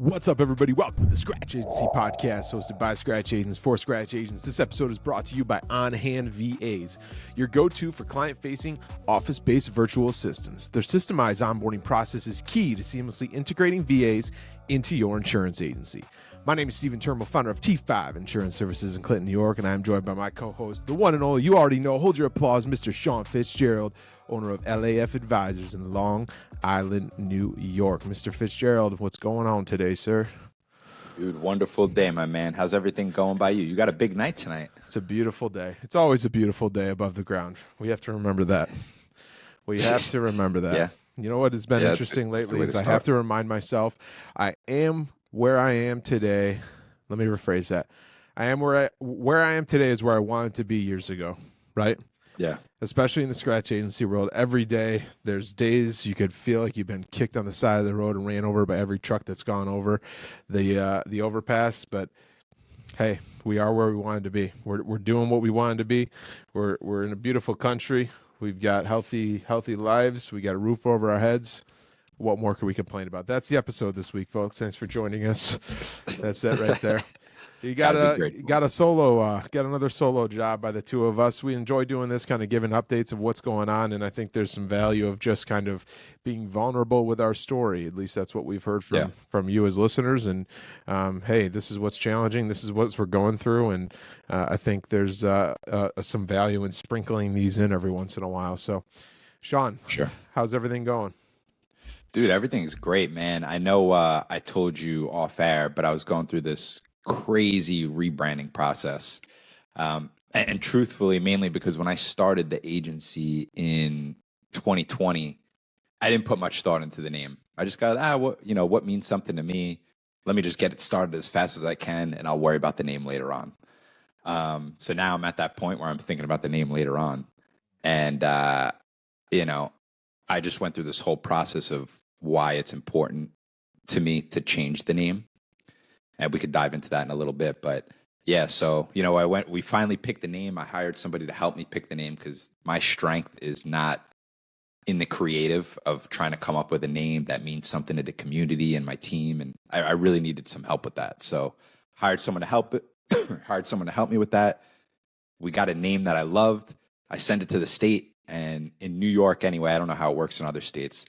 What's up, everybody? Welcome to the Scratch Agency podcast, hosted by Scratch Agents for Scratch Agents. This episode is brought to you by On Hand VAs, your go-to for client-facing, office-based virtual assistants. Their systemized onboarding process is key to seamlessly integrating VAs into your insurance agency. My name is Stephen Turnbull, founder of T5 Insurance Services in Clinton, New York, and I am joined by my co-host, the one and only, you already know, hold your applause, Mr. Shawn Fitzgerald, owner of LAF Advisors in Long Island, New York. Mr. Fitzgerald, what's going on today, sir? Dude, wonderful day, my man. How's everything going by you? You got a big night tonight. It's a beautiful day. It's always a beautiful day above the ground. We have to remember that. We have to remember that. Yeah. You know what has been interesting lately is I have to remind myself I am where I am today. Let me rephrase that. I am where I am today is where I wanted to be years ago, right? Yeah. Especially in the scratch agency world. Every day, there's days you could feel like you've been kicked on the side of the road and ran over by every truck that's gone over the overpass. But hey, we are where we wanted to be. We're doing what we wanted to be. We're in a beautiful country. We've got healthy lives. We got a roof over our heads. What more can we complain about? That's the episode this week, folks. Thanks for joining us. That's it right there. You got another solo job by the two of us. We enjoy doing this, kind of giving updates of what's going on, and I think there's some value of just kind of being vulnerable with our story. At least that's what we've heard from you as listeners. And hey, this is what's challenging. This is what we're going through, and I think there's some value in sprinkling these in every once in a while. So, Shawn, sure. How's everything going? Dude, everything's great, man. I know I told you off air, but I was going through this crazy rebranding process. And truthfully, mainly because when I started the agency in 2020, I didn't put much thought into the name. I just got, what means something to me? Let me just get it started as fast as I can, and I'll worry about the name later on. So now I'm at that point where I'm thinking about the name later on. And, I just went through this whole process of why it's important to me to change the name. And we could dive into that in a little bit. But yeah, so, we finally picked the name. I hired somebody to help me pick the name because my strength is not in the creative of trying to come up with a name that means something to the community and my team. And I really needed some help with that. So hired someone to help me with that. We got a name that I loved. I sent it to the state. And in New York, anyway, I don't know how it works in other states,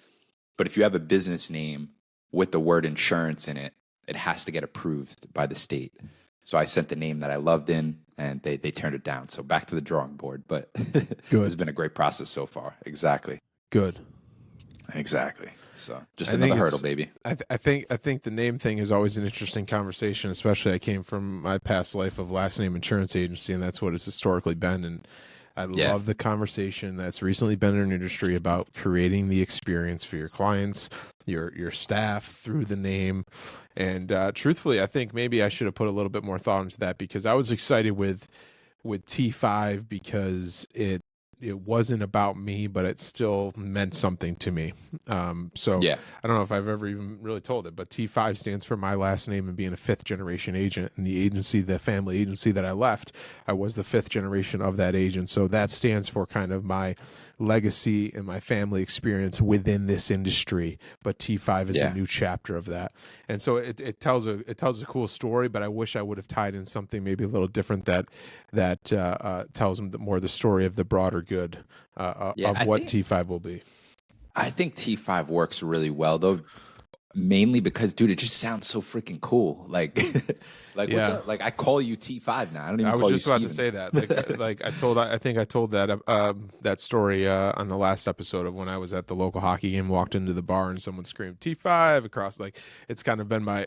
but if you have a business name with the word insurance in it, it has to get approved by the state. So I sent the name that I loved in, and they turned it down. So back to the drawing board, but it's been a great process so far. Exactly. Good. Exactly. So just another hurdle, baby. I think the name thing is always an interesting conversation, especially I came from my past life of last name insurance agency, and that's what it's historically been. And I love the conversation that's recently been in an industry about creating the experience for your clients, your staff through the name. And truthfully, I think maybe I should have put a little bit more thought into that because I was excited with T5 because it wasn't about me, but it still meant something to me. I don't know if I've ever even really told it, but T5 stands for my last name and being a fifth generation agent. And the family agency that I left, I was the fifth generation of that agent. So that stands for kind of my legacy and my family experience within this industry. But T5 is a new chapter of that. And so it tells a cool story, but I wish I would have tied in something maybe a little different that tells them more the story of the broader good of what T5 will be. I think T5 works really well, though, mainly because, dude, it just sounds so freaking cool. Like what's up? Like I call you T5 now. I don't even call you Steven. I was just about to say that. I think I told that story on the last episode of when I was at the local hockey game, walked into the bar and someone screamed T5 across. Like it's kind of been my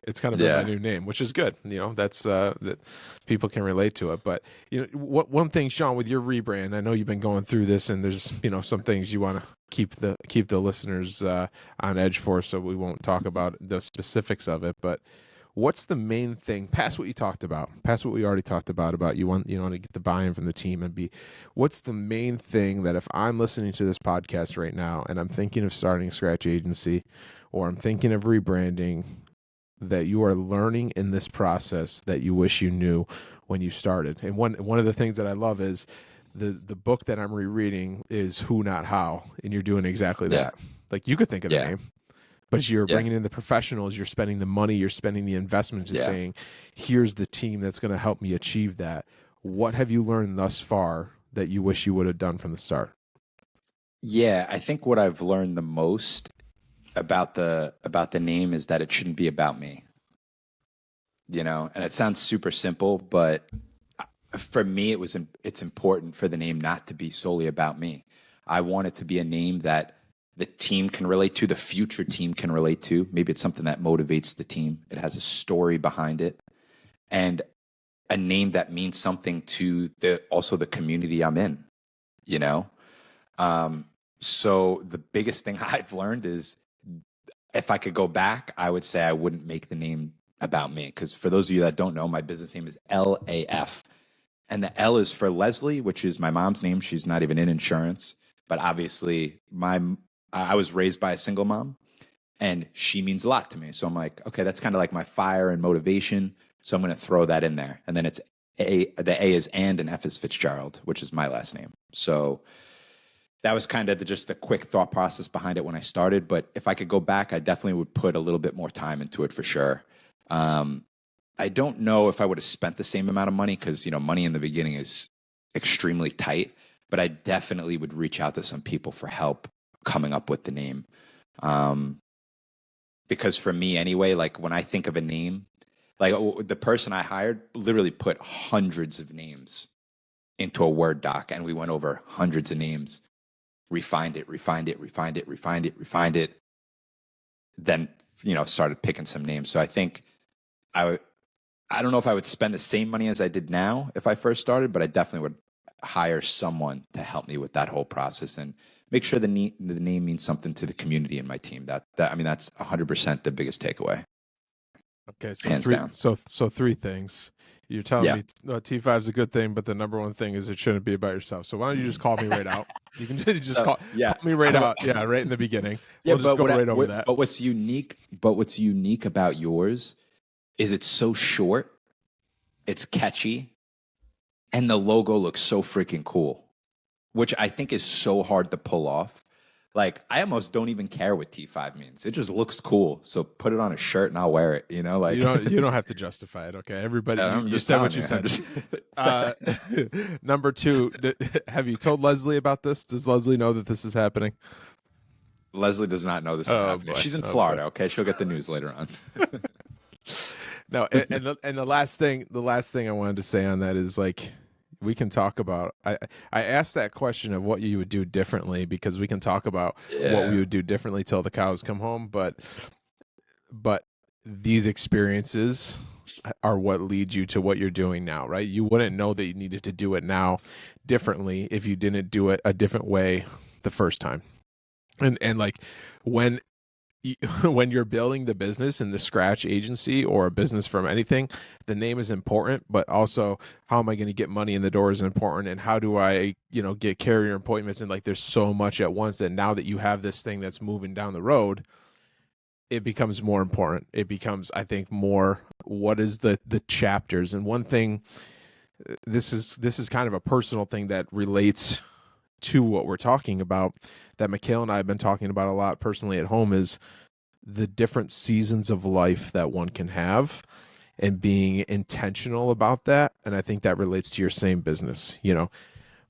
new name, which is good. That's that people can relate to it. But one thing, Shawn, with your rebrand, I know you've been going through this, and there's some things you want to keep the listeners on edge for, so we won't talk about the specifics of it. But what's the main thing past what you talked about, past what we already talked about you want to get the buy-in from the team, and what's the main thing that if I'm listening to this podcast right now and I'm thinking of starting a scratch agency or I'm thinking of rebranding, that you are learning in this process that you wish you knew when you started? And one of the things that I love is the book that I'm rereading is Who Not How, and you're doing exactly that. Like you could think of the name, But as you're Yeah. bringing in the professionals, you're spending the money, you're spending the investment, just saying, here's the team that's going to help me achieve that. What have you learned thus far that you wish you would have done from the start? Yeah, I think what I've learned the most about the name is that it shouldn't be about me. You know, and it sounds super simple, but for me, it's important for the name not to be solely about me. I want it to be a name that the team can relate to, the future team can relate to. Maybe it's something that motivates the team. It has a story behind it, and a name that means something to the community I'm in. You know, so the biggest thing I've learned is if I could go back, I would say I wouldn't make the name about me. Because for those of you that don't know, my business name is LAF. And the L is for Leslie, which is my mom's name. She's not even in insurance. But obviously, I was raised by a single mom, and she means a lot to me. So I'm like, okay, that's kind of like my fire and motivation. So I'm going to throw that in there. And then it's A, the A is and F is Fitzgerald, which is my last name. So that was kind of just the quick thought process behind it when I started. But if I could go back, I definitely would put a little bit more time into it for sure. I don't know if I would have spent the same amount of money because, you know, money in the beginning is extremely tight, but I definitely would reach out to some people for help coming up with the name. Because for me anyway, like when I think of a name, like the person I hired literally put hundreds of names into a Word doc, and we went over hundreds of names, refined it, then, you know, started picking some names. So I think I don't know if I would spend the same money as I did now if I first started, but I definitely would hire someone to help me with that whole process and make sure the name means something to the community and my team. I mean, that's 100% the biggest takeaway. Okay, so Hands down. So three things. You're telling Yeah. me T5 is a good thing, but the number one thing is it shouldn't be about yourself. So why don't you just call me right out? You can just So, call yeah. me right out. Yeah, right in the beginning. Yeah, We'll just go right over that. But what's unique about yours is it's so short, it's catchy, and the logo looks so freaking cool, which I think is so hard to pull off. Like, I almost don't even care what T5 means. It just looks cool. So put it on a shirt and I'll wear it, you know? Like, you don't have to justify it, okay? Everybody, you said what you said. Number two, have you told Leslie about this? Does Leslie know that this is happening? Leslie does not know this is happening. Boy. She's in Florida, okay? She'll get the news later on. No, and the last thing I wanted to say on that is, like, we can talk about, I asked that question of what you would do differently because we can talk about what we would do differently till the cows come home, but these experiences are what lead you to what you're doing now, right? You wouldn't know that you needed to do it now differently if you didn't do it a different way the first time. And like when you're building the business in the scratch agency or a business from anything, the name is important, but also how am I going to get money in the door is important. And how do I, get carrier appointments? And like, there's so much at once that now that you have this thing that's moving down the road, it becomes more important. It becomes, I think, more, what is the chapters? And one thing, this is kind of a personal thing that relates to what we're talking about, that Mikhail and I have been talking about a lot personally at home, is the different seasons of life that one can have and being intentional about that. And I think that relates to your same business.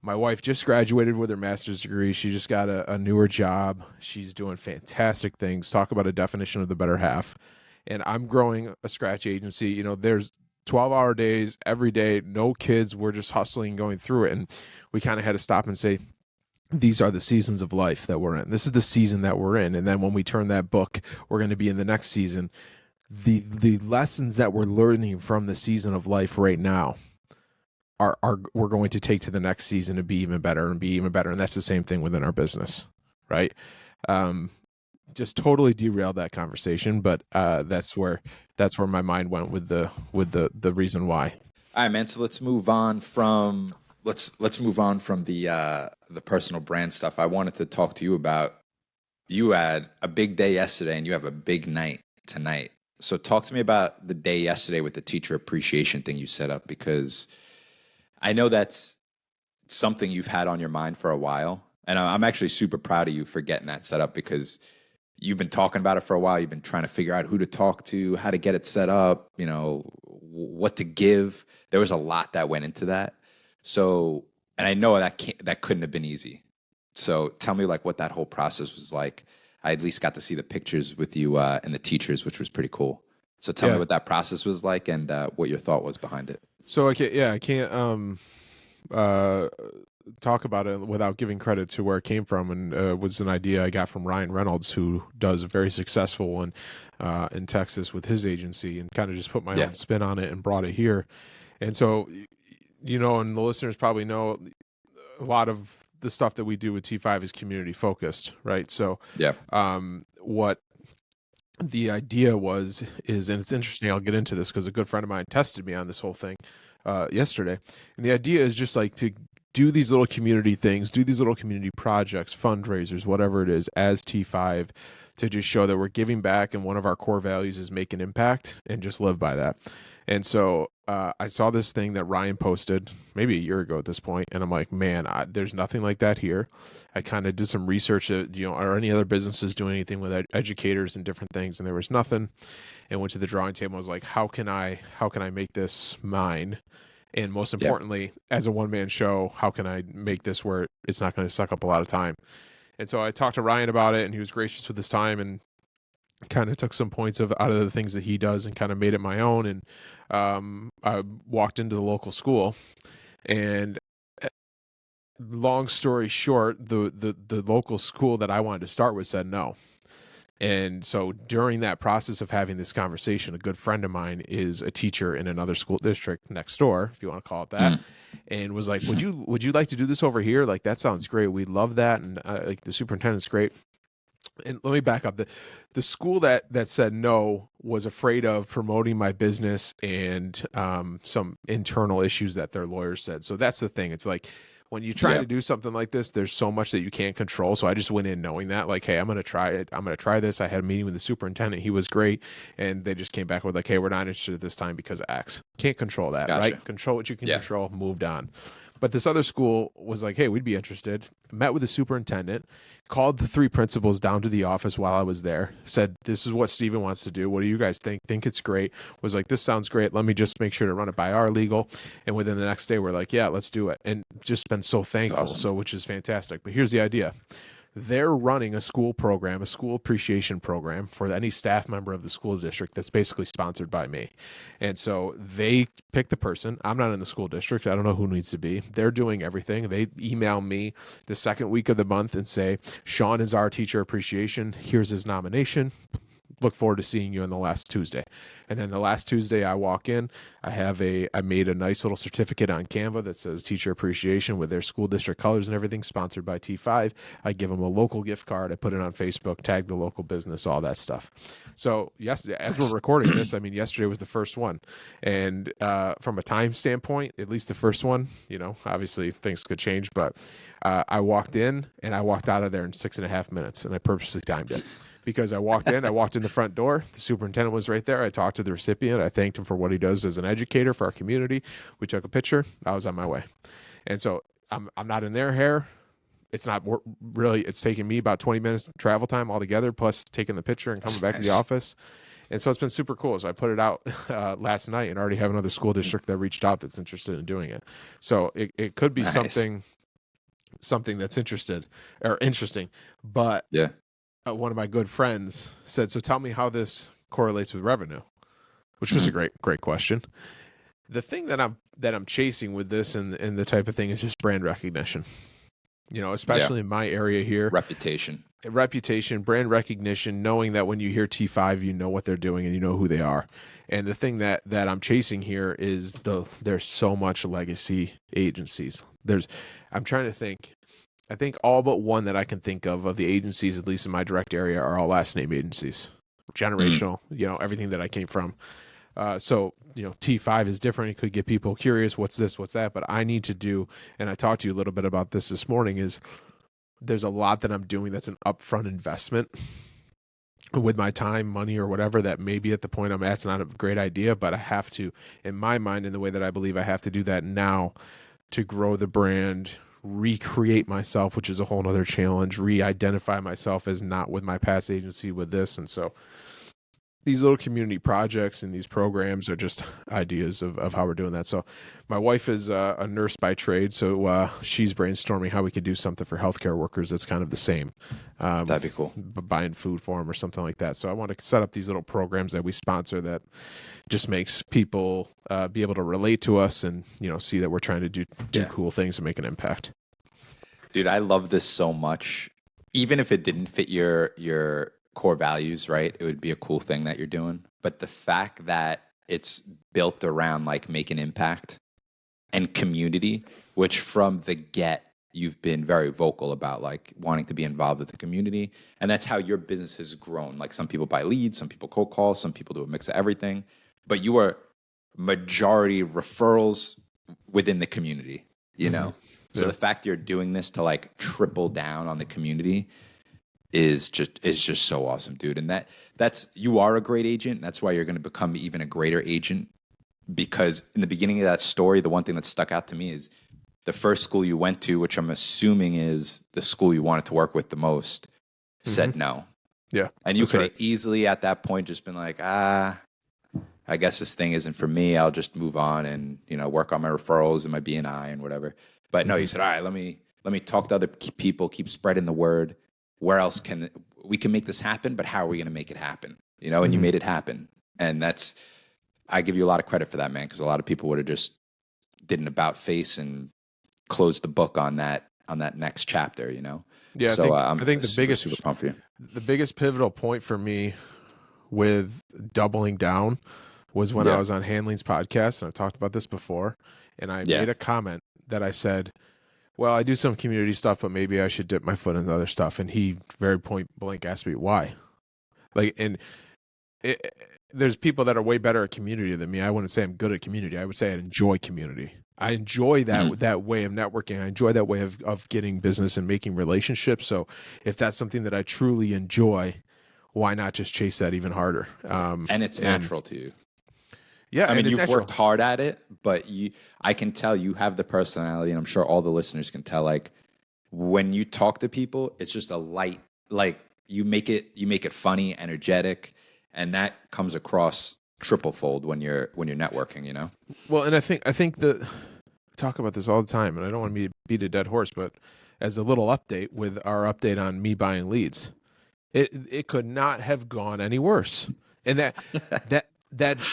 My wife just graduated with her master's degree. She just got a newer job. She's doing fantastic things. Talk about a definition of the better half. And I'm growing a scratch agency. There's 12-hour days every day, no kids. We're just hustling, going through it. And we kind of had to stop and say, these are the seasons of life that we're in. This is the season that we're in. And then when we turn that book, we're going to be in the next season. The lessons that we're learning from the season of life right now are we're going to take to the next season to be even better and be even better. And that's the same thing within our business, right? Just totally derailed that conversation, but that's where my mind went with the reason why. All right, man. So let's move on from the personal brand stuff. I wanted to talk to you about, you had a big day yesterday and you have a big night tonight. So talk to me about the day yesterday with the teacher appreciation thing you set up, because I know that's something you've had on your mind for a while. And I'm actually super proud of you for getting that set up, because you've been talking about it for a while. You've been trying to figure out who to talk to, how to get it set up, what to give. There was a lot that went into that. So, and I know that couldn't have been easy. So tell me like what that whole process was like. I at least got to see the pictures with you and the teachers, which was pretty cool. So tell me what that process was like and what your thought was behind it. So I can't talk about it without giving credit to where it came from, and was an idea I got from Ryan Reynolds, who does a very successful one in Texas with his agency, and kind of just put my own spin on it and brought it here. And so, and the listeners probably know a lot of the stuff that we do with T5 is community focused, right? So what the idea is, and it's interesting, I'll get into this because a good friend of mine tested me on this whole thing yesterday. And the idea is just like to do these little community things, do these little community projects, fundraisers, whatever it is, as T5, to just show that we're giving back, and one of our core values is make an impact, and just live by that. And so I saw this thing that Ryan posted maybe a year ago at this point, and I'm like, man, there's nothing like that here. I kind of did some research, are any other businesses doing anything with educators and different things? And there was nothing. And went to the drawing table. I was like, how can I make this mine? And most importantly, as a one-man show, how can I make this where it's not going to suck up a lot of time? And so I talked to Ryan about it, and he was gracious with his time, and kind of took some points out of the things that he does and kind of made it my own. And I walked into the local school, and long story short, the local school that I wanted to start with said no. And so during that process of having this conversation, a good friend of mine is a teacher in another school district next door, if you want to call it that, and was like, would you like to do this over here? Like, that sounds great. We love that. And like, the superintendent's great. And let me back up. The school that said no was afraid of promoting my business and some internal issues that their lawyers said. So that's the thing. It's like, when you try to do something like this, there's so much that you can't control. So I just went in knowing that, like, hey, I'm going to try it. I'm going to try this. I had a meeting with the superintendent. He was great. And they just came back with like, hey, we're not interested at this time because of X. Can't control that, right? Control what you can control, moved on. But this other school was like, hey, we'd be interested. Met with the superintendent, called the three principals down to the office while I was there, said, this is what Stephen wants to do. What do you guys think? Think it's great. Was like, this sounds great. Let me just make sure to run it by our legal. And within the next day, we're like, yeah, let's do it. And just been so thankful. Awesome. So, which is fantastic. But here's the idea. They're running a school program, a school appreciation program for any staff member of the school district that's basically sponsored by me. And so they pick the person. I'm not in the school district. I don't know who needs to be. They're doing everything. They email me the second week of the month and say, Shawn is our teacher appreciation. Here's his nomination. Look forward to seeing you on the last Tuesday. And then the last Tuesday I walk in, I made a nice little certificate on Canva that says teacher appreciation with their school district colors and everything, sponsored by T5. I give them a local gift card. I put it on Facebook, tag the local business, all that stuff. So yesterday, as we're recording this, yesterday was the first one. And from a time standpoint, at least the first one, obviously things could change, but I walked in and I walked out of there in 6.5 minutes, and I purposely timed it. Because I walked in the front door, the superintendent was right there. I talked to the recipient. I thanked him for what he does as an educator for our community. We took a picture. I was on my way. And so I'm not in their hair. It's not really, it's taking me about 20 minutes travel time altogether, plus taking the picture and coming back to the office. And so it's been super cool. So I put it out last night and already have another school district that reached out that's interested in doing it. So it could be something that's interesting, but one of my good friends said, so tell me how this correlates with revenue, which was a great question. The thing that I'm chasing with this and the type of thing is just brand recognition, especially in my area here. Reputation, brand recognition, knowing that when you hear T5, you know what they're doing and you know who they are. And the thing that I'm chasing here is there's so much legacy agencies. I'm trying to think. I think all but one that I can think of the agencies, at least in my direct area, are all last name agencies. Generational, everything that I came from. So, T5 is different. It could get people curious. What's this? What's that? But I need to do, and I talked to you a little bit about this morning, is there's a lot that I'm doing that's an upfront investment with my time, money, or whatever, that maybe at the point I'm at, it's not a great idea, but I have to, in my mind, in the way that I believe I have to do that now to grow the brand, recreate myself, which is a whole nother challenge, re-identify myself as not with my past agency with this. And so these little community projects and these programs are just ideas of how we're doing that. So my wife is a nurse by trade, so she's brainstorming how we could do something for healthcare workers that's kind of the same. That'd be cool. Buying food for them or something like that. So I want to set up these little programs that we sponsor that just makes people be able to relate to us and, you know, see that we're trying to do cool things and make an impact. Dude, I love this so much. Even if it didn't fit your core values, right? It would be a cool thing that you're doing. But the fact that it's built around like make an impact and community, which from the get you've been very vocal about like wanting to be involved with the community. And that's how your business has grown. Like some people buy leads, some people cold call, some people do a mix of everything. But you are majority referrals within the community, you know? So the fact you're doing this to like triple down on the community is just so awesome, dude. And that's you are a great agent. That's why you're going to become even a greater agent, because in the beginning of that story, the one thing that stuck out to me is the first school you went to, which I'm assuming is the school you wanted to work with the most, said no. Yeah. And you could have easily at that point just been like, I guess this thing isn't for me. I'll just move on and, you know, work on my referrals and my BNI and whatever. But no, you said, all right, let me talk to other people, keep spreading the word. Where else can we make this happen? But how are we going to make it happen? You know, and you made it happen. And I give you a lot of credit for that, man, because a lot of people would have just did an about face and closed the book on that next chapter, you know? Yeah. So I think the biggest, super pumped for you. The biggest pivotal point for me with doubling down was when I was on Hanley's podcast, and I've talked about this before, and I made a comment that I said, well, I do some community stuff, but maybe I should dip my foot into other stuff. And he very point blank asked me why. Like, and there's people that are way better at community than me. I wouldn't say I'm good at community. I would say I enjoy community. I enjoy that way of networking. I enjoy that way of getting business and making relationships. So if that's something that I truly enjoy, why not just chase that even harder? And it's natural to you. Yeah, I mean, you've worked hard at it, but I can tell you have the personality, and I'm sure all the listeners can tell, like, when you talk to people, it's just a light, like, you make it funny, energetic, and that comes across triple fold when you're networking, you know? Well, and I think that I talk about this all the time, and I don't want to beat a dead horse, but as a little update with our update on me buying leads, it could not have gone any worse. And that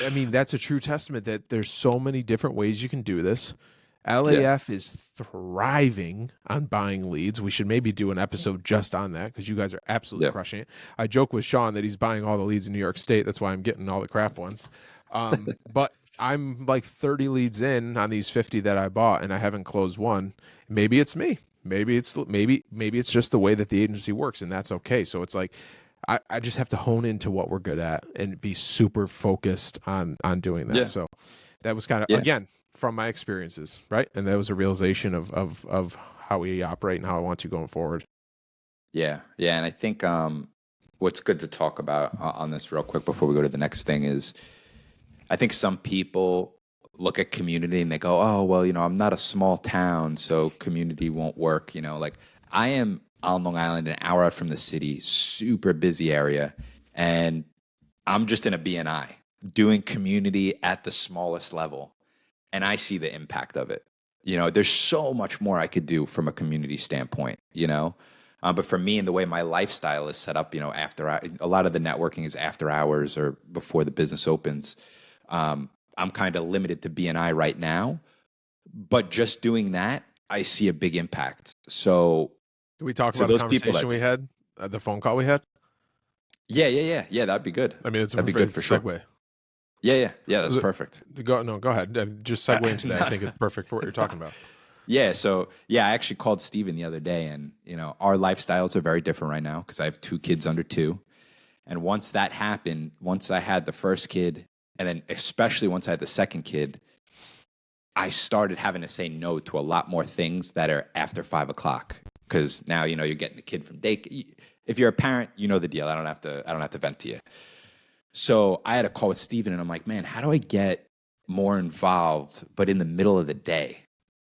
I mean, that's a true testament that there's so many different ways you can do this. LAF is thriving on buying leads. We should maybe do an episode just on that because you guys are absolutely crushing it. I joke with Shawn that he's buying all the leads in New York State. That's why I'm getting all the crap ones. But I'm like 30 leads in on these 50 that I bought, and I haven't closed one. Maybe it's me. Maybe it's just the way that the agency works, and that's okay. So it's like I just have to hone into what we're good at and be super focused on doing that. So that was kind of again from my experiences, right? And that was a realization of how we operate and how I want to going forward. Yeah, and I think what's good to talk about on this real quick before we go to the next thing is, I think some people look at community and they go, oh, well, you know, I'm not a small town, so community won't work. You know, like I am on Long Island, an hour out from the city, super busy area, and I'm just in a BNI doing community at the smallest level, and I see the impact of it. You know, there's so much more I could do from a community standpoint, you know? But for me and the way my lifestyle is set up, you know, a lot of the networking is after hours or before the business opens. I'm kind of limited to BNI right now, but just doing that, I see a big impact. So can we talk about the conversation we had, the phone call we had? Yeah. That'd be good. I mean, that'd be good for sure. Segue. Yeah. That's perfect. Go ahead. Just segue into that. I think it's perfect for what you're talking about. Yeah. So I actually called Stephen the other day, and you know, our lifestyles are very different right now because I have 2 kids under 2. And once that happened, once I had the first kid, and then especially once I had the second kid, I started having to say no to a lot more things that are after 5 o'clock. Because now, you know, you're getting the kid from daycare. If you're a parent, you know the deal. I don't have to vent to you. So I had a call with Stephen, and I'm like, man, how do I get more involved, but in the middle of the day,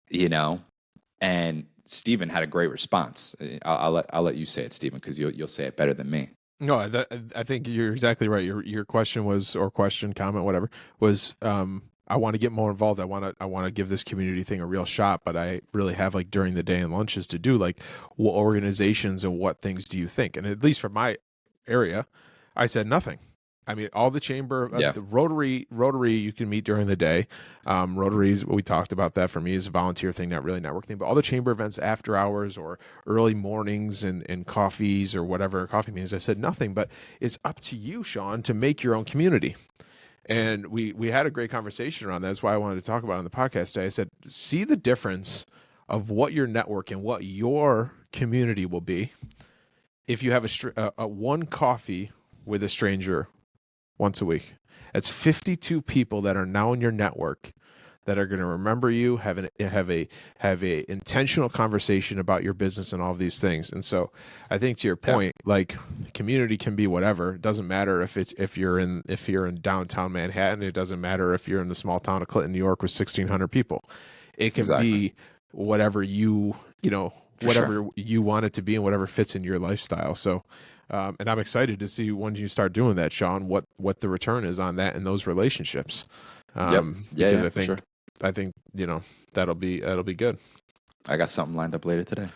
you know? And Stephen had a great response. I'll let you say it, Stephen, because you'll say it better than me. No, I think you're exactly right. Your question was, or question, comment, whatever, was, I want to get more involved. I want to give this community thing a real shot, but I really have, like, during the day and lunches to do, like, what organizations and what things do you think? And at least for my area, I said nothing. I mean, all the chamber, the Rotary, you can meet during the day. Rotaries, we talked about that. For me, is a volunteer thing, not really a network thing. But all the chamber events, after hours or early mornings, and coffees or whatever, coffee meetings, I said nothing. But it's up to you, Shawn, to make your own community. And we had a great conversation around that. That's why I wanted to talk about it on the podcast today. I said, see the difference of what your network and what your community will be if you have a one coffee with a stranger once a week. That's 52 people that are now in your network that are going to remember you, have a intentional conversation about your business and all of these things. And so I think, to your point, like, community can be whatever. It doesn't matter if you're in downtown Manhattan. It doesn't matter if you're in the small town of Clinton, New York, with 1,600 people. It can be whatever you want it to be, and whatever fits in your lifestyle. So, and I'm excited to see when you start doing that, Shawn, what the return is on that and those relationships. Because I think that'll be good. I got something lined up later today.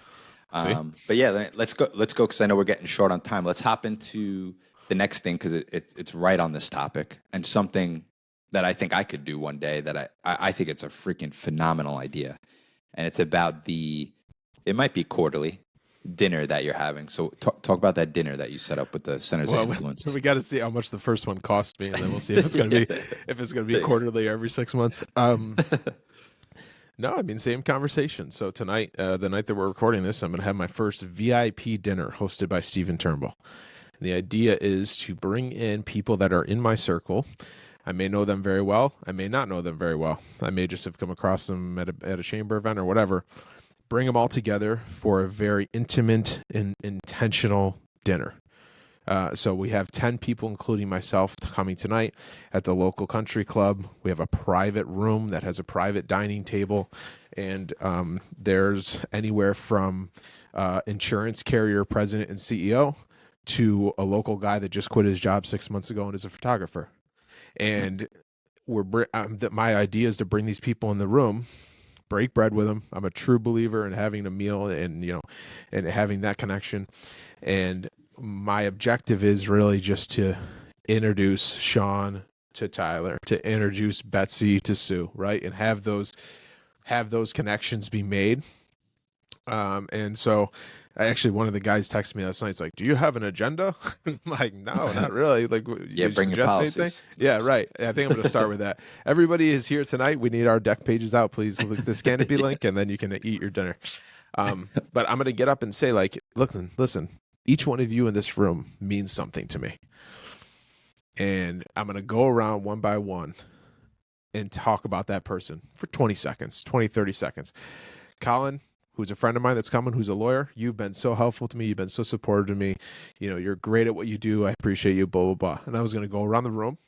But yeah, let's go because I know we're getting short on time. Let's hop into the next thing, because it's right on this topic, and something that I think I could do one day that I think it's a freaking phenomenal idea. And it's about it might be quarterly dinner that you're having. So talk about that dinner that you set up with the Centers of Influence. We got to see how much the first one cost me, and then we'll see if it's going to be quarterly or every 6 months. No, I mean, same conversation. So tonight, the night that we're recording this, I'm going to have my first VIP dinner hosted by Stephen Turnbull. And the idea is to bring in people that are in my circle. I may know them very well. I may not know them very well. I may just have come across them at a chamber event or whatever. Bring them all together for a very intimate and intentional dinner. So we have 10 people, including myself, coming tonight at the local country club. We have a private room that has a private dining table, and there's anywhere from insurance carrier president and CEO to a local guy that just quit his job 6 months ago and is a photographer. And my idea is to bring these people in the room, break bread with them. I'm a true believer in having a meal and having that connection. And my objective is really just to introduce Shawn to Tyler, to introduce Betsy to Sue, right? And have those connections be made. And so actually one of the guys texted me last night. It's like, do you have an agenda? I'm like, no, not really. Like, bring your policies. Anything? Yeah, right. I think I'm going to start with that. Everybody is here tonight. We need our deck pages out. Please look at this Canopy link, and then you can eat your dinner. But I'm going to get up and say, like, listen, each one of you in this room means something to me. And I'm going to go around one by one and talk about that person for 20 seconds, 20, 30 seconds. Colin, who's a friend of mine that's coming, who's a lawyer. You've been so helpful to me. You've been so supportive to me. You're great at what you do. I appreciate you, blah, blah, blah. And I was going to go around the room.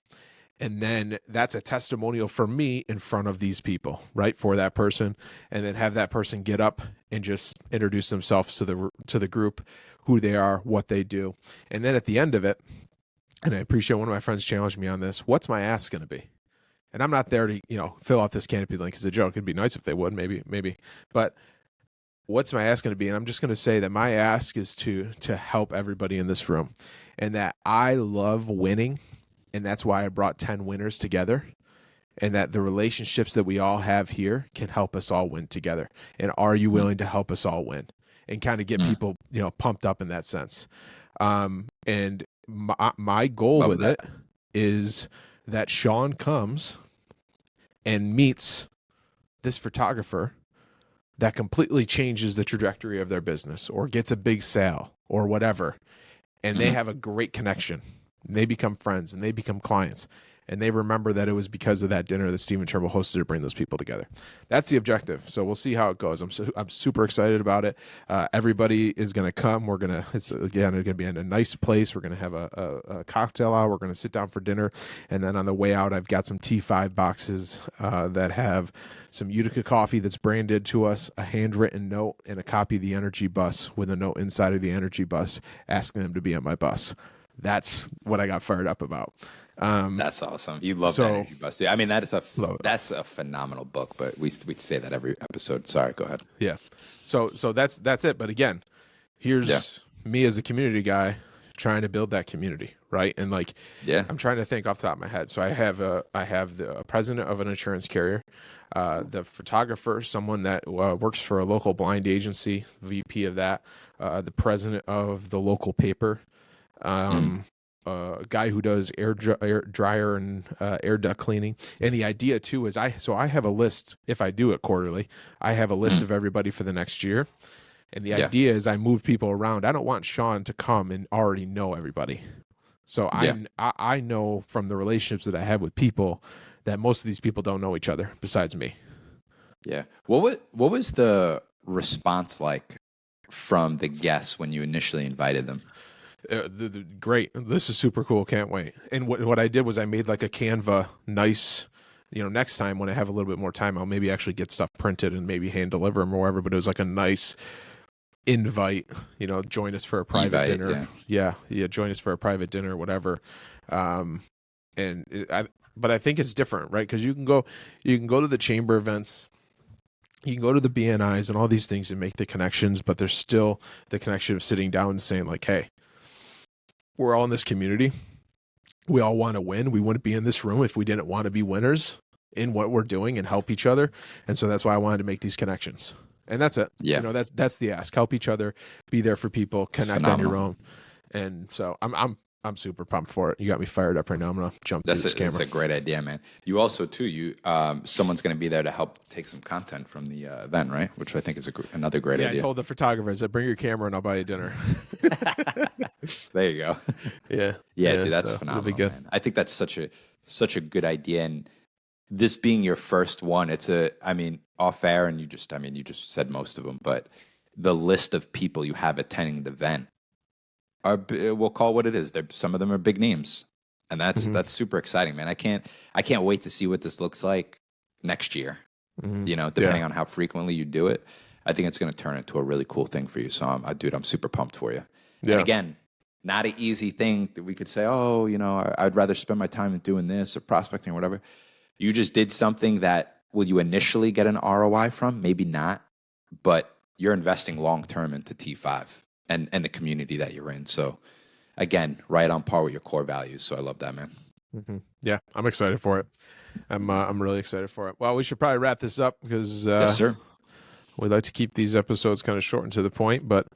And then that's a testimonial for me in front of these people, right, for that person. And then have that person get up and just introduce themselves to the group, who they are, what they do. And then at the end of it, and I appreciate one of my friends challenged me on this, what's my ask going to be? And I'm not there to, fill out this Canopy link as a joke. It'd be nice if they would, maybe. But what's my ask going to be? And I'm just going to say that my ask is to help everybody in this room, and that I love winning. And that's why I brought 10 winners together, and that the relationships that we all have here can help us all win together. And are you willing to help us all win and kind of get people, pumped up in that sense? And my goal with it is that Shawn comes and meets this photographer that completely changes the trajectory of their business, or gets a big sale or whatever. And they have a great connection. They become friends and they become clients. and they remember that it was because of that dinner that Stephen Trimble hosted to bring those people together. That's the objective. So we'll see how it goes. I'm super excited about it. Everybody is going to come. It's going to be in a nice place. We're going to have a cocktail hour. We're going to sit down for dinner, and then on the way out, I've got some T5 boxes that have some Utica coffee that's branded to us, a handwritten note, and a copy of the Energy Bus with a note inside of the Energy Bus asking them to be on my bus. That's what I got fired up about. That's awesome. You love the Energy Bus. Yeah, I mean, that's a phenomenal book, but we say that every episode. Sorry, go ahead. Yeah. So that's it. But again, here's me as a community guy trying to build that community, right? And like, I'm trying to think off the top of my head. So I have the president of an insurance carrier, the photographer, someone that works for a local blind agency, VP of that, the president of the local paper, a guy who does air dryer and air duct cleaning. And the idea too is I have a list. If I do it quarterly, I have a list of everybody for the next year. And the idea is I move people around. I don't want Shawn to come and already know everybody. So I know from the relationships that I have with people that most of these people don't know each other besides me. Yeah. What was the response like from the guests when you initially invited them? Great. This is super cool. Can't wait. And what I did was I made like a Canva nice, next time when I have a little bit more time, I'll maybe actually get stuff printed and maybe hand deliver them or whatever. But it was like a nice invite, join us for a private dinner. Yeah. Join us for a private dinner or whatever. But I think it's different, right? Because you can go to the chamber events, you can go to the BNIs and all these things and make the connections, but there's still the connection of sitting down and saying like, hey, we're all in this community. We all want to win. We wouldn't be in this room if we didn't want to be winners in what we're doing and help each other. And so that's why I wanted to make these connections. And that's it. Yeah. That's the ask. Help each other, be there for people, connect on your own. And so I'm super pumped for it. You got me fired up right now. I'm gonna jump through this camera. That's a great idea, man. You also too, someone's gonna be there to help take some content from the event, right? Which I think is another great idea. I told the photographers that bring your camera and I'll buy you dinner. There you go. Yeah, dude, that's phenomenal. Be good. Man. I think that's such a good idea, and this being your first one, off air, and you just said most of them, but the list of people you have attending the event we'll call what it is. Some of them are big names, and that's super exciting, man. I can't wait to see what this looks like next year. Depending on how frequently you do it, I think it's going to turn into a really cool thing for you. So, I'm super pumped for you. Yeah. And again, not an easy thing that we could say, oh, I'd rather spend my time doing this or prospecting or whatever. You just did something that will you initially get an ROI from? Maybe not, but you're investing long term into T5. And the community that you're in. So, again, right on par with your core values. So I love that, man. Mm-hmm. Yeah, I'm excited for it. I'm really excited for it. Well, we should probably wrap this up because yes, sir. We'd like to keep these episodes kind of short and to the point. But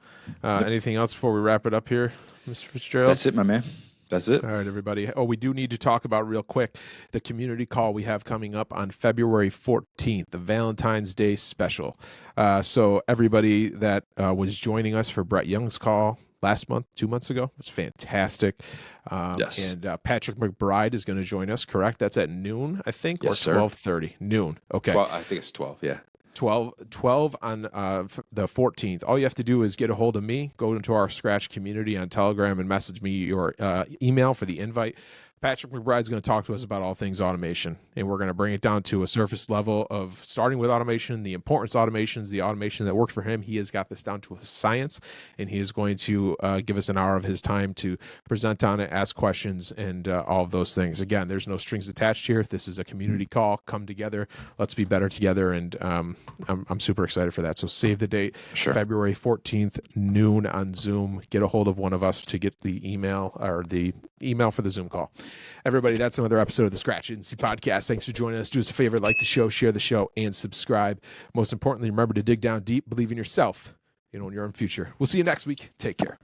anything else before we wrap it up here, Mr. Fitzgerald? That's it, my man. That's it. All right, everybody. Oh, we do need to talk about real quick the community call we have coming up on February 14th, the Valentine's Day special. So everybody that was joining us for Brett Young's call last month, 2 months ago, was fantastic. Yes. And Patrick McBride is going to join us, correct? That's at noon, I think, yes, or 12:30. Noon. Okay. 12, I think it's 12, yeah. 12 on the 14th. All you have to do is get a hold of me, go into our Scratch community on Telegram and message me your email for the invite. Patrick McBride's going to talk to us about all things automation, and we're going to bring it down to a surface level of starting with automation, the importance of automations, the automation that worked for him. He has got this down to a science, and he is going to give us an hour of his time to present on it, ask questions, and all of those things. Again, there's no strings attached here. This is a community call. Come together. Let's be better together, and I'm super excited for that. So save the date, sure. February 14th, noon on Zoom. Get a hold of one of us to get the email or the email for the Zoom call. Everybody, that's another episode of the Scratch Agency Podcast. Thanks for joining us. Do us a favor, like the show, share the show, and subscribe. Most importantly, remember to dig down deep, believe in yourself, in your own future. We'll see you next week. Take care.